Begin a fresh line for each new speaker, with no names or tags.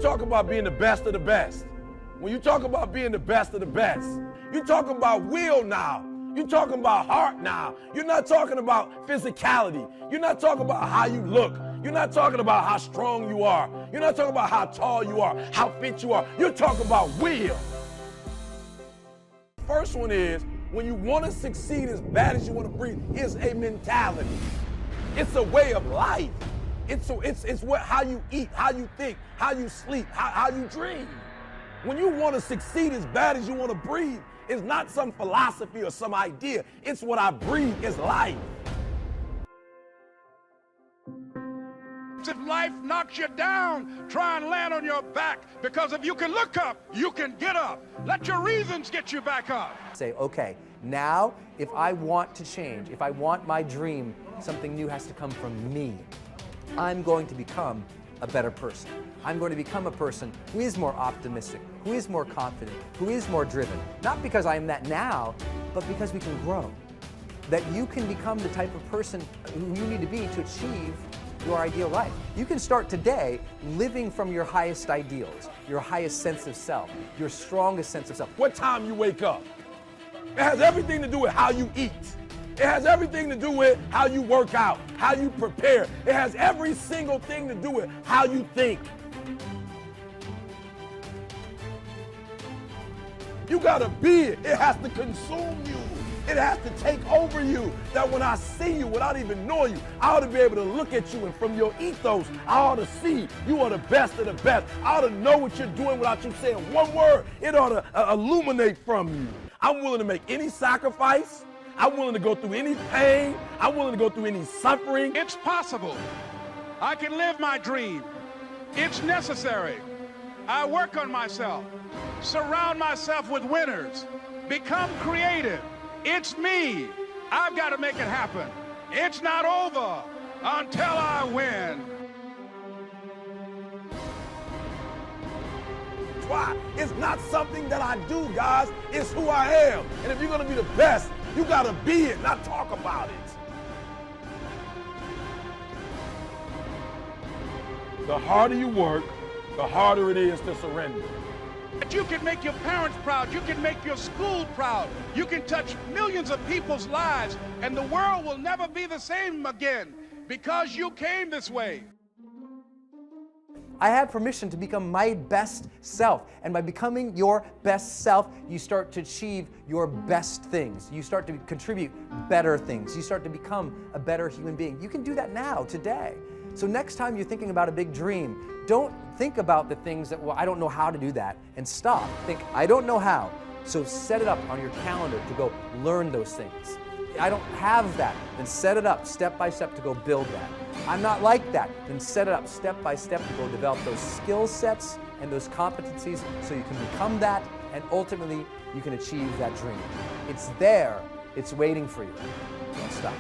talk about being the best of the best, when you talk about being the best of the best, you're talking about will now. You're talking about heart now. You're not talking about physicality. You're not talking about how you look. You're not talking about how strong you are. You're not talking about how tall you are, how fit you are. You're talking about will. First one is, when you want to succeed as bad as you want to breathe, is a mentality. It's a way of life. It's how you eat, how you think, how you sleep, how you dream. When you want to succeed as bad as you want to breathe, it's not some philosophy or some idea. It's what I breathe. It's life.
If life knocks you down, try and land on your back, because if you can look up, you can get up. Let your reasons get you back up.
Say, okay, now if I want to change, if I want my dream, something new has to come from me. I'm going to become a better person. I'm going to become a person who is more optimistic, who is more confident, who is more driven. Not because I am that now, but because we can grow. That you can become the type of person who you need to be to achieve your ideal life. You can start today living from your highest ideals, your highest sense of self, your strongest sense of self.
What time you wake up? It has everything to do with how you eat. It has everything to do with how you work out, how you prepare. It has every single thing to do with how you think. You gotta be it. It has to consume you. It has to take over you. That when I see you without even knowing you, I ought to be able to look at you, and from your ethos, I ought to see you are the best of the best. I ought to know what you're doing without you saying one word. It ought to illuminate from you. I'm willing to make any sacrifice. I'm willing to go through any pain. I'm willing to go through any suffering.
It's possible. I can live my dream. It's necessary. I work on myself. Surround myself with winners. Become creative. It's me. I've got to make it happen. It's not over until I win.
Why? It's not something that I do, guys. It's who I am. And if you're going to be the best, you got to be it, not talk about it. The harder you work, the harder it is to surrender.
You can make your parents proud. You can make your school proud. You can touch millions of people's lives, and the world will never be the same again because you came this way.
I have permission to become my best self, and by becoming your best self, you start to achieve your best things. You start to contribute better things. You start to become a better human being. You can do that now, today. So next time you're thinking about a big dream, don't think about the things that, well, I don't know how to do that, and stop. Think, I don't know how. So set it up on your calendar to go learn those things. I don't have that, then set it up step by step to go build that. I'm not like that, then set it up step by step to go develop those skill sets and those competencies so you can become that, and ultimately you can achieve that dream. It's there, it's waiting for you. Don't stop.